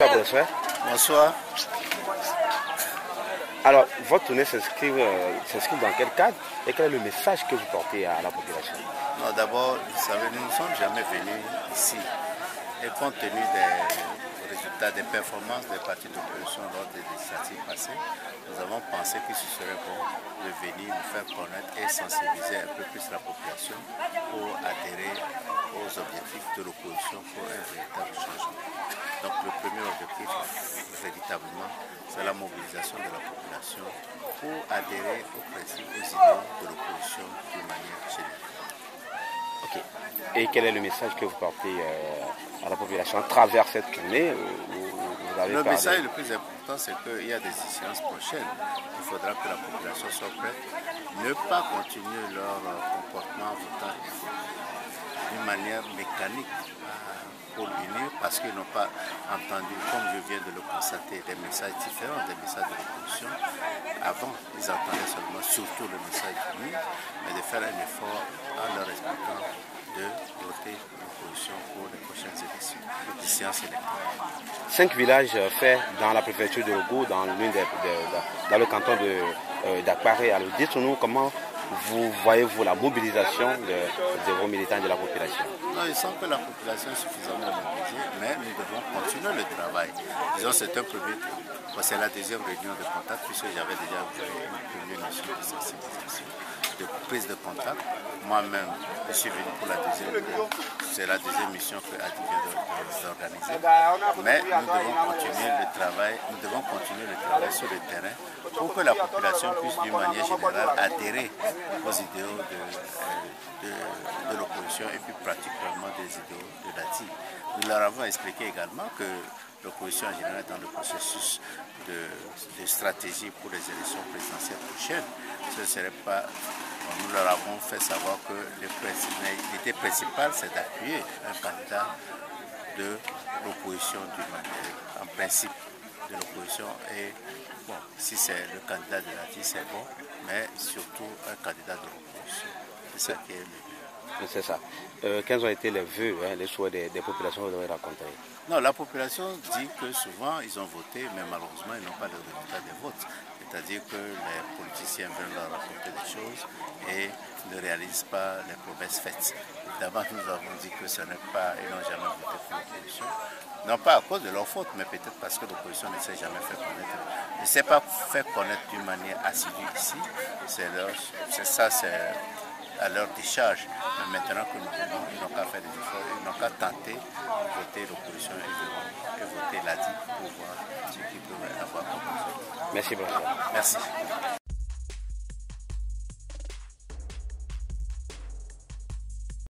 Bonsoir, professeur. Bonsoir. Alors, votre tournée s'inscrit dans quel cadre et quel est le message que vous portez à la population? Non, d'abord, vous savez, nous ne sommes jamais venus ici. Et compte tenu des résultats des performances des partis d'opposition lors des législatives passées, nous avons pensé que ce serait bon de venir nous faire connaître et sensibiliser un peu plus la population pour adhérer aux objectifs de l'opposition pour un véritable changement. Donc le premier objectif, véritablement, c'est la mobilisation de la population pour adhérer aux principes, aux idées de l'opposition d'une manière générale. Ok. Et quel est le message que vous portez à la population à travers cette tournée Le message le plus important, c'est qu'il y a des échéances prochaines. Il faudra que la population soit prête. Ne pas continuer leur comportement votant d'une manière mécanique pour unir, parce qu'ils n'ont pas entendu, comme je viens de le constater, des messages différents, des messages de l'opposition. Avant, ils entendaient seulement, surtout le message uni, mais de faire un effort en leur expliquant de voter l'opposition pour les prochaines élections électorales. 5 villages faits dans la préfecture de Logou, dans le canton d'Akparé. Alors dites-nous comment vous voyez-vous la mobilisation de vos militants et de la population? Non, il semble que la population est suffisamment mobilisée, mais nous devons continuer le travail. Disons, c'est un premier, c'est la deuxième réunion de contact, puisque j'avais déjà fait une première notion de sensibilisation, de prise de contact. Moi-même, je suis venu pour la deuxième, c'est la deuxième mission que Adi vient d'organiser. Mais nous devons continuer le travail, sur le terrain pour que la population puisse d'une manière générale adhérer aux idéaux de l'opposition et puis pratiquement des idéaux de l'ADI. Nous leur avons expliqué également que l'opposition en général est dans le processus de stratégie pour les élections présidentielles prochaines. Ce ne serait pas... Nous leur avons fait savoir que l'idée principale, c'est d'appuyer un candidat de l'opposition d'une manière, en principe de l'opposition. Et bon, si c'est le candidat de l'ADI, c'est bon, mais surtout un candidat de l'opposition. C'est ça qui est le but. C'est ça. Quels ont été les vœux, les souhaits des populations que vous avez rencontrées? Non, la population dit que souvent ils ont voté, mais malheureusement ils n'ont pas le résultat des votes. C'est-à-dire que les politiciens veulent leur raconter des choses et ne réalisent pas les promesses faites. D'abord, nous avons dit que ce n'est pas, ils n'ont jamais voté pour l'opposition. Non pas à cause de leur faute, mais peut-être parce que l'opposition ne s'est jamais fait connaître. Ne s'est pas fait connaître d'une manière assidue ici. C'est ça, c'est à leur décharge. Mais maintenant que nous venons, ils n'ont qu'à faire des efforts, ils n'ont qu'à tenter de voter l'opposition et voter l'ADI pour voir ce qu'ils peuvent avoir comme résultat. Merci beaucoup. Merci.